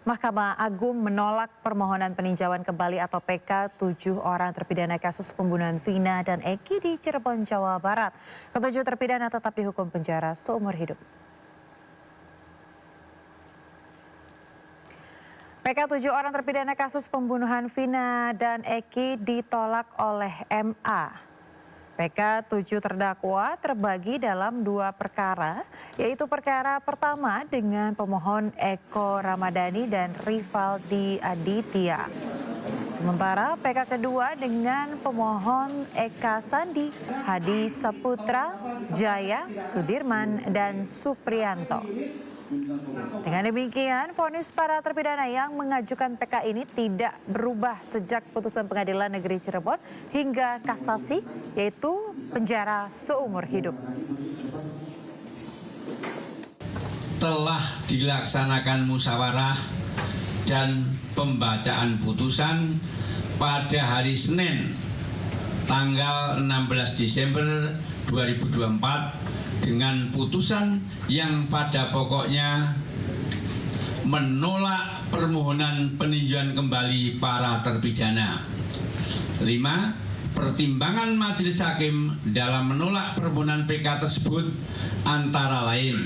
Mahkamah Agung menolak permohonan peninjauan kembali atau PK 7 orang terpidana kasus pembunuhan Vina dan Eki di Cirebon, Jawa Barat. Ketujuh terpidana tetap dihukum penjara seumur hidup. PK 7 orang terpidana kasus pembunuhan Vina dan Eki ditolak oleh MA. PK 7 terdakwa terbagi dalam 2 perkara, yaitu perkara pertama dengan pemohon Eko Ramadhani dan Rivaldi Aditya. Sementara PK kedua dengan pemohon Eka Sandi, Hadi Saputra, Jaya, Sudirman, dan Supriyanto. Dengan demikian, vonis para terpidana yang mengajukan PK ini tidak berubah sejak putusan Pengadilan Negeri Cirebon hingga kasasi, yaitu penjara seumur hidup. Telah dilaksanakan musyawarah dan pembacaan putusan pada hari Senin tanggal 16 Desember 2024 dengan putusan yang pada pokoknya menolak permohonan peninjauan kembali para terpidana. 5. Pertimbangan majelis hakim dalam menolak permohonan PK tersebut antara lain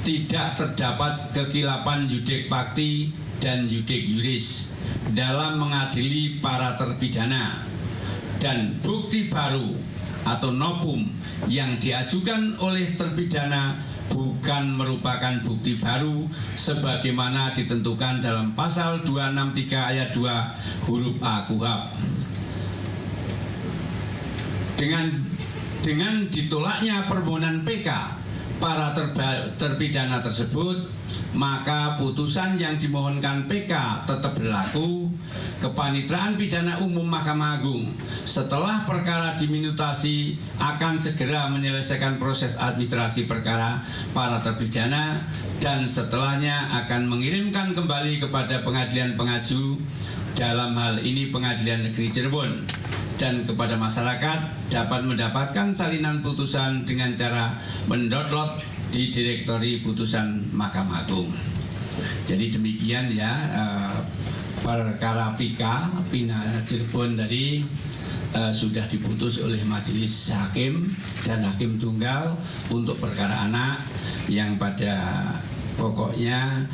tidak terdapat kekilapan yudik fakti dan yudik juris dalam mengadili para terpidana, dan bukti baru atau novum yang diajukan oleh terpidana bukan merupakan bukti baru sebagaimana ditentukan dalam pasal 263 ayat 2 huruf A KUHP. Dengan ditolaknya permohonan PK para terpidana tersebut, maka putusan yang dimohonkan PK tetap berlaku. Kepanitraan Pidana Umum Mahkamah Agung setelah perkara diminutasi akan segera menyelesaikan proses administrasi perkara para terpidana dan setelahnya akan mengirimkan kembali kepada pengadilan pengaju, dalam hal ini Pengadilan Negeri Cirebon, dan kepada masyarakat dapat mendapatkan salinan putusan dengan cara mendownload di direktori putusan Mahkamah Agung. Jadi demikian ya perkara Vina Cirebon tadi sudah diputus oleh majelis hakim dan hakim tunggal untuk perkara anak yang pada pokoknya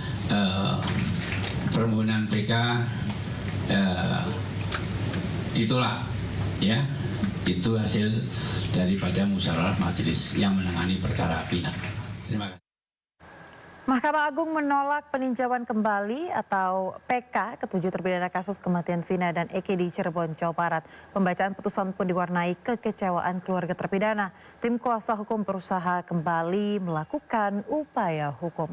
permohonan PK ditolak. Ya, itu hasil daripada musyawarah majelis yang menangani perkara Vina. Terima kasih. Mahkamah Agung menolak peninjauan kembali atau PK ketujuh terpidana kasus kematian Vina dan Eki di Cirebon, Jawa Barat. Pembacaan putusan pun diwarnai kekecewaan keluarga terpidana. Tim kuasa hukum berusaha kembali melakukan upaya hukum.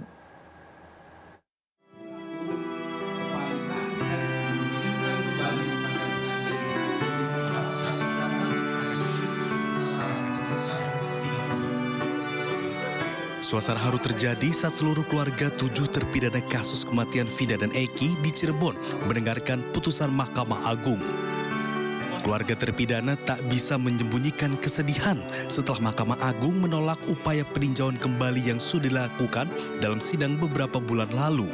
Suasana haru terjadi saat seluruh keluarga 7 terpidana kasus kematian Vina dan Eki di Cirebon mendengarkan putusan Mahkamah Agung. Keluarga terpidana tak bisa menyembunyikan kesedihan setelah Mahkamah Agung menolak upaya peninjauan kembali yang sudah dilakukan dalam sidang beberapa bulan lalu.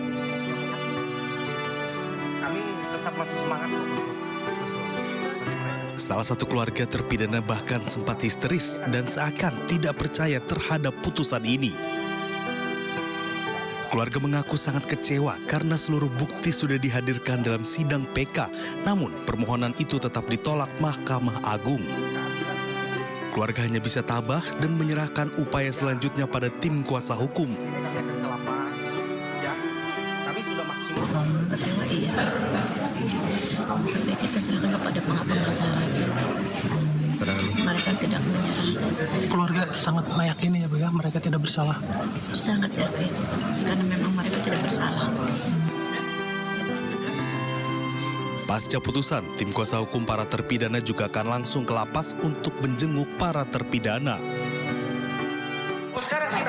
Kami tetap masih semangat. Salah satu keluarga terpidana bahkan sempat histeris dan seakan tidak percaya terhadap putusan ini. Keluarga mengaku sangat kecewa karena seluruh bukti sudah dihadirkan dalam sidang PK, namun permohonan itu tetap ditolak Mahkamah Agung. Keluarga hanya bisa tabah dan menyerahkan upaya selanjutnya pada tim kuasa hukum. Kecewa iya. Kita serahkan kepada pengadilan saja. Mereka tidak menyerah. Keluarga sangat meyakini ya Bu ya, mereka tidak bersalah. Sangat yakin karena memang mereka tidak bersalah. Pasca putusan, tim kuasa hukum para terpidana juga akan langsung ke lapas untuk menjenguk para terpidana.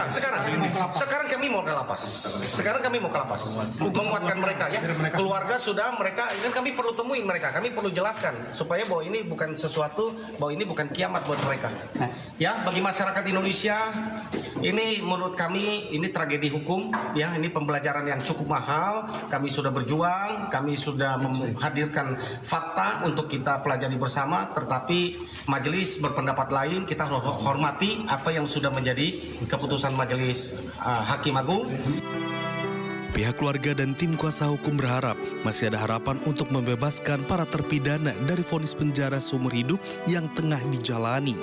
Sekarang kami mau ke lapas. Sekarang kami mau ke lapas. Menguatkan mereka ya. Keluarga sudah mereka, ini kami perlu temuin mereka. Kami perlu jelaskan supaya bahwa ini bukan sesuatu, bahwa ini bukan kiamat buat mereka. Ya, bagi masyarakat Indonesia Ini menurut kami ini tragedi hukum ya, ini pembelajaran yang cukup mahal. Kami sudah berjuang, kami sudah menghadirkan fakta untuk kita pelajari bersama, tetapi majelis berpendapat lain. Kita hormati apa yang sudah menjadi keputusan Majelis Hakim Agung. Pihak keluarga dan tim kuasa hukum berharap masih ada harapan untuk membebaskan para terpidana dari vonis penjara seumur hidup yang tengah dijalani.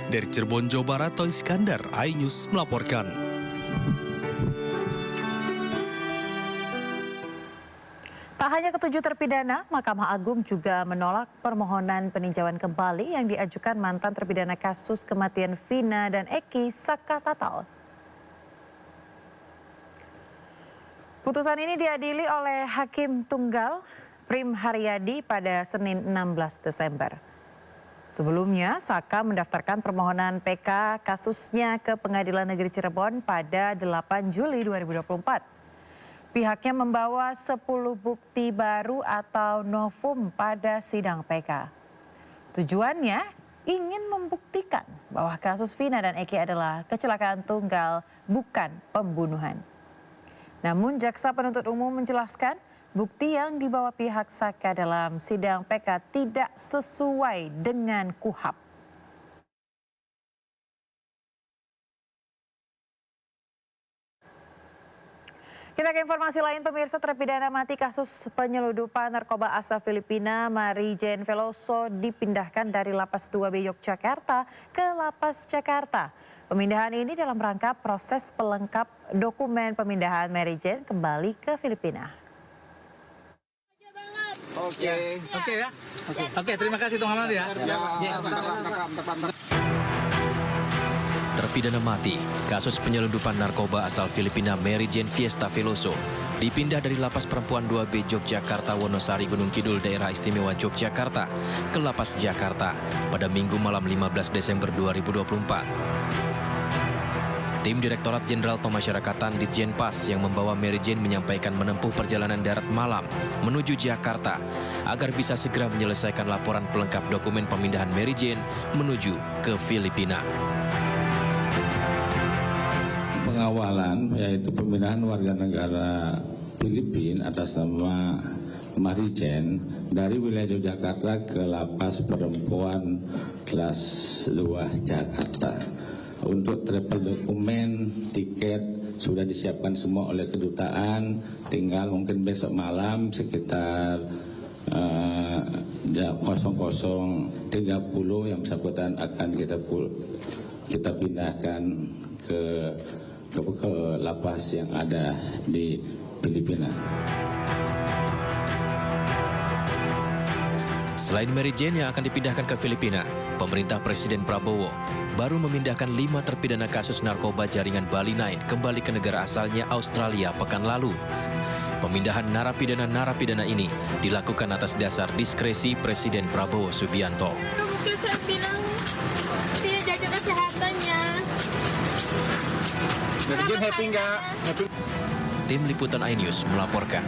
Dari Cirebon, Jawa Barat, Toy Iskandar, iNews melaporkan. Tak hanya ketujuh terpidana, Mahkamah Agung juga menolak permohonan peninjauan kembali yang diajukan mantan terpidana kasus kematian Vina dan Eki Saka Tatal. Putusan ini diadili oleh Hakim Tunggal Prim Haryadi pada Senin 16 Desember. Sebelumnya, Saka mendaftarkan permohonan PK kasusnya ke Pengadilan Negeri Cirebon pada 8 Juli 2024. Pihaknya membawa 10 bukti baru atau novum pada sidang PK. Tujuannya ingin membuktikan bahwa kasus Vina dan Eki adalah kecelakaan tunggal, bukan pembunuhan. Namun jaksa penuntut umum menjelaskan bukti yang dibawa pihak Saka dalam sidang PK tidak sesuai dengan KUHAP. Kita ke informasi lain, pemirsa. Terpidana mati kasus penyeludupan narkoba asal Filipina Mary Jane Veloso dipindahkan dari Lapas 2B Yogyakarta ke Lapas Jakarta. Pemindahan ini dalam rangka proses pelengkap dokumen pemindahan Mary Jane kembali ke Filipina. Oke, terima kasih Tong Hamad ya. Terpidana mati kasus penyelundupan narkoba asal Filipina Mary Jane Fiesta Veloso dipindah dari Lapas Perempuan 2B Yogyakarta Wonosari Gunung Kidul Daerah Istimewa Yogyakarta ke Lapas Jakarta pada Minggu malam 15 Desember 2024. Tim Direktorat Jenderal Pemasyarakatan Ditjenpas yang membawa Mary Jane menyampaikan menempuh perjalanan darat malam menuju Jakarta agar bisa segera menyelesaikan laporan pelengkap dokumen pemindahan Mary Jane menuju ke Filipina. Pengawalan yaitu pemindahan warga negara Filipina atas nama Mary Jane dari wilayah Yogyakarta ke Lapas Perempuan kelas 2 Jakarta. Untuk travel dokumen, tiket sudah disiapkan semua oleh kedutaan, tinggal mungkin besok malam sekitar 00.30 yang bersangkutan akan kita pindahkan ke lapas yang ada di Filipina. Selain Mary Jane yang akan dipindahkan ke Filipina, pemerintah Presiden Prabowo baru memindahkan 5 terpidana kasus narkoba jaringan Bali 9 kembali ke negara asalnya Australia pekan lalu. Pemindahan narapidana ini dilakukan atas dasar diskresi Presiden Prabowo Subianto. Mungkin saya bilang dia jaga kesehatannya. Happy nggak? Tim Liputan iNews melaporkan.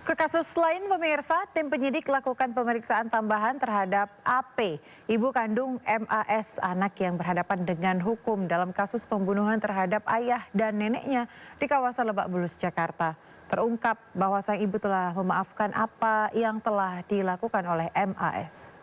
Ke kasus lain, pemirsa, tim penyidik lakukan pemeriksaan tambahan terhadap AP, ibu kandung MAS, anak yang berhadapan dengan hukum dalam kasus pembunuhan terhadap ayah dan neneknya di kawasan Lebak Bulus, Jakarta. Terungkap bahwa sang ibu telah memaafkan apa yang telah dilakukan oleh MAS.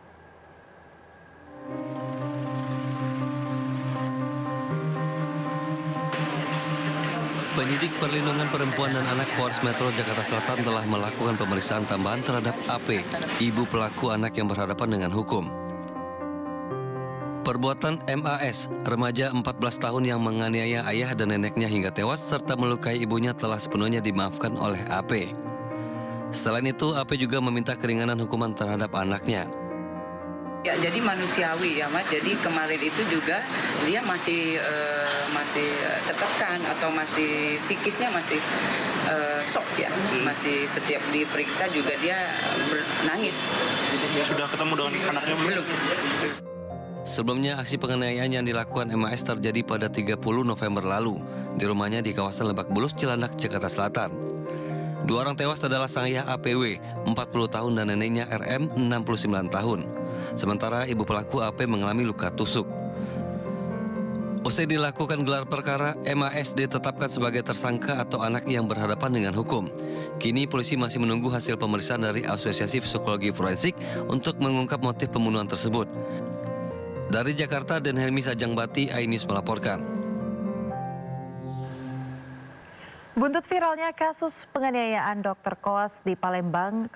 Penyidik Perlindungan Perempuan dan Anak Polres Metro Jakarta Selatan telah melakukan pemeriksaan tambahan terhadap AP, ibu pelaku anak yang berhadapan dengan hukum. Perbuatan MAS, remaja 14 tahun yang menganiaya ayah dan neneknya hingga tewas serta melukai ibunya telah sepenuhnya dimaafkan oleh AP. Selain itu, AP juga meminta keringanan hukuman terhadap anaknya. Ya, jadi manusiawi ya Mas. Jadi kemarin itu juga dia masih tertekan atau masih psikisnya masih shock ya. Masih setiap diperiksa juga dia nangis. Sudah ketemu dengan anaknya belum? Sebelumnya, aksi penganiayaan yang dilakukan MAS terjadi pada 30 November lalu di rumahnya di kawasan Lebak Bulus, Cilandak, Jakarta Selatan. 2 orang tewas adalah sang ayah APW, 40 tahun dan neneknya RM, 69 tahun. sementara ibu pelaku AP mengalami luka tusuk. Usai dilakukan gelar perkara, MAS ditetapkan sebagai tersangka atau anak yang berhadapan dengan hukum. Kini polisi masih menunggu hasil pemeriksaan dari Asosiasi Psikologi Forensik untuk mengungkap motif pembunuhan tersebut. Dari Jakarta, Dan Helmi Sajangbati, iNews melaporkan. Buntut viralnya kasus penganiayaan dokter koas di Palembang,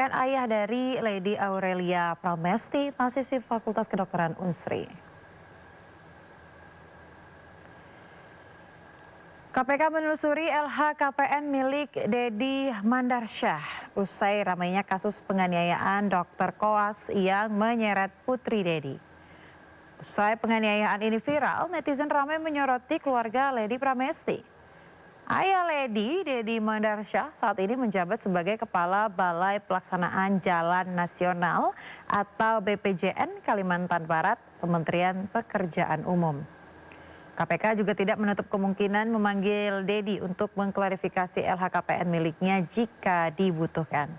ayah dari Lady Aurelia Pramesti, mahasiswi Fakultas Kedokteran Unsri. KPK menelusuri LHKPN milik Dedi Mandarsyah usai ramainya kasus penganiayaan dokter koas yang menyeret putri Dedi. Usai penganiayaan ini viral, netizen ramai menyoroti keluarga Lady Pramesti. Ayah Lady, Dedi Mandarsyah, saat ini menjabat sebagai Kepala Balai Pelaksanaan Jalan Nasional atau BPJN Kalimantan Barat, Kementerian Pekerjaan Umum. KPK juga tidak menutup kemungkinan memanggil Dedi untuk mengklarifikasi LHKPN miliknya jika dibutuhkan.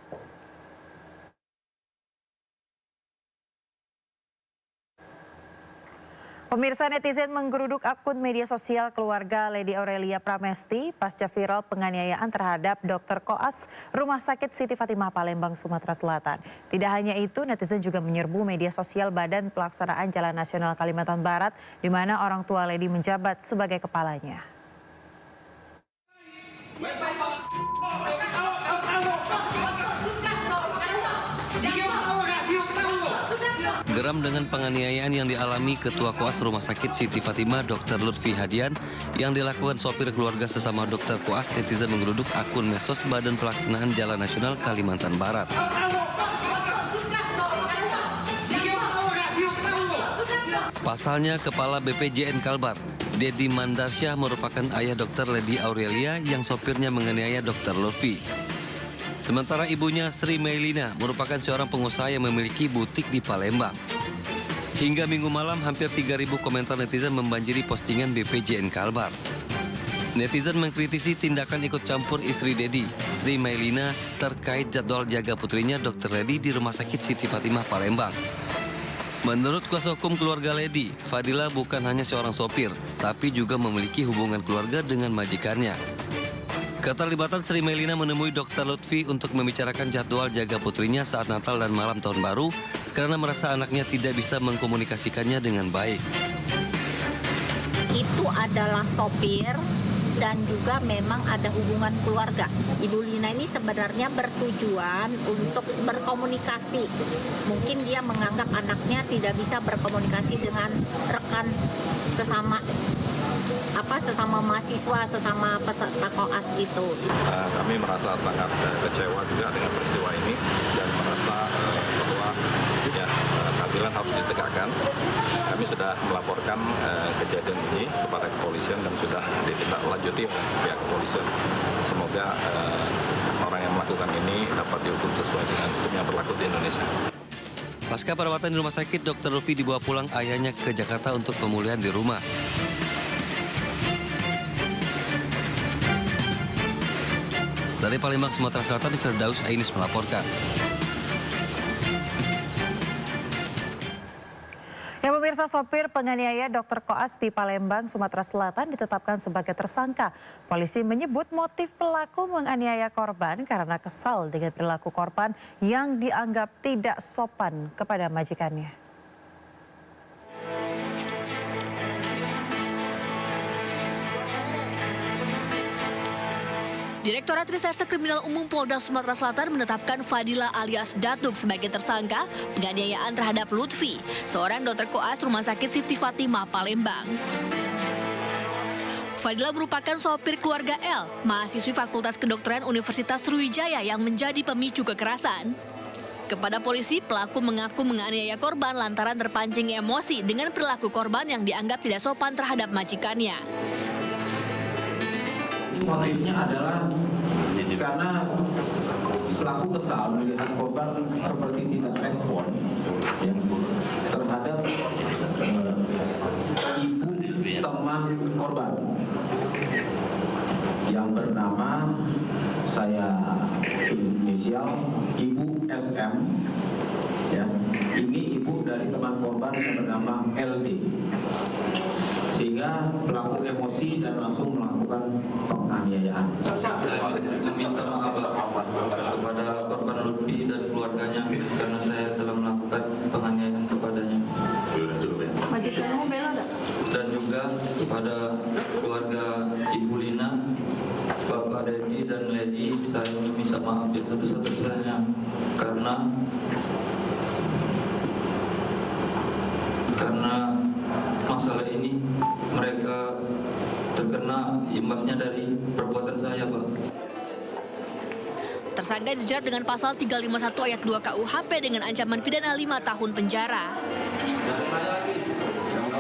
Pemirsa, netizen menggeruduk akun media sosial keluarga Lady Aurelia Pramesti pasca viral penganiayaan terhadap dokter koas Rumah Sakit Siti Fatimah Palembang, Sumatera Selatan. Tidak hanya itu, netizen juga menyerbu media sosial Badan Pelaksanaan Jalan Nasional Kalimantan Barat, di mana orang tua Lady menjabat sebagai kepalanya. Geram dengan penganiayaan yang dialami Ketua Koas Rumah Sakit Siti Fatimah Dr. Lutfi Hadian yang dilakukan sopir keluarga sesama dokter koas, netizen menggeruduk akun medsos Badan Pelaksanaan Jalan Nasional Kalimantan Barat. Pasalnya, Kepala BPJN Kalbar, Dedi Mandarsyah, merupakan ayah Dr. Lady Aurelia yang sopirnya menganiaya Dr. Lutfi. Sementara ibunya, Sri Mailina, merupakan seorang pengusaha yang memiliki butik di Palembang. Hingga Minggu malam, hampir 3.000 komentar netizen membanjiri postingan BPJN Kalbar. Netizen mengkritisi tindakan ikut campur istri Dedi, Sri Mailina, terkait jadwal jaga putrinya Dr. Lady di Rumah Sakit Siti Fatimah Palembang. Menurut kuasa hukum keluarga Lady, Fadila bukan hanya seorang sopir, tapi juga memiliki hubungan keluarga dengan majikannya. Keterlibatan Sri Mailina menemui Dr. Lutfi untuk membicarakan jadwal jaga putrinya saat Natal dan malam tahun baru karena merasa anaknya tidak bisa mengkomunikasikannya dengan baik. Itu adalah sopir dan juga memang ada hubungan keluarga. Ibu Lina ini sebenarnya bertujuan untuk berkomunikasi. Mungkin dia menganggap anaknya tidak bisa berkomunikasi dengan rekan sesama mahasiswa, sesama peserta koas gitu. Kami merasa sangat kecewa juga dengan peristiwa ini dan merasa bahwa keadilan harus ditegakkan. Kami sudah melaporkan kejadian ini kepada kepolisian dan sudah ditindaklanjuti oleh pihak kepolisian. Semoga orang yang melakukan ini dapat dihukum sesuai dengan hukum yang berlaku di Indonesia. Pasca perawatan di rumah sakit, Dr. Lutfi dibawa pulang ayahnya ke Jakarta untuk pemulihan di rumah. Dari Palembang, Sumatera Selatan, Firdaus Ainis melaporkan. Ya pemirsa, sopir penganiaya dokter koas di Palembang, Sumatera Selatan ditetapkan sebagai tersangka. Polisi menyebut motif pelaku menganiaya korban karena kesal dengan perilaku korban yang dianggap tidak sopan kepada majikannya. Direktorat Reserse Kriminal Umum Polda Sumatera Selatan menetapkan Fadila alias Datuk sebagai tersangka penganiayaan terhadap Lutfi, seorang dokter koas Rumah Sakit Siti Fatimah Palembang. Fadila merupakan sopir keluarga L, mahasiswi Fakultas Kedokteran Universitas Sriwijaya yang menjadi pemicu kekerasan. Kepada polisi, pelaku mengaku menganiaya korban lantaran terpancing emosi dengan perilaku korban yang dianggap tidak sopan terhadap majikannya. Motifnya adalah karena pelaku kesal melihat korban seperti tidak respon terhadap ibu teman korban yang bernama saya inisial Ibu SM. Ya, ini ibu dari teman korban yang bernama LD. Sehingga pelaku emosi dan langsung melakukan penganiayaan. Saya meminta maaf kepada korban Lutfi dan keluarganya karena saya telah melakukan penganiayaan kepadanya. Dan juga kepada keluarga Ibu Lina, Bapak Dedi dan Lady, saya meminta maaf yang sebesar-besarnya karena masalah ini mereka terkena imbasnya dari perbuatan saya, Pak. Tersangka dijerat dengan pasal 351 ayat 2 KUHP dengan ancaman pidana 5 tahun penjara.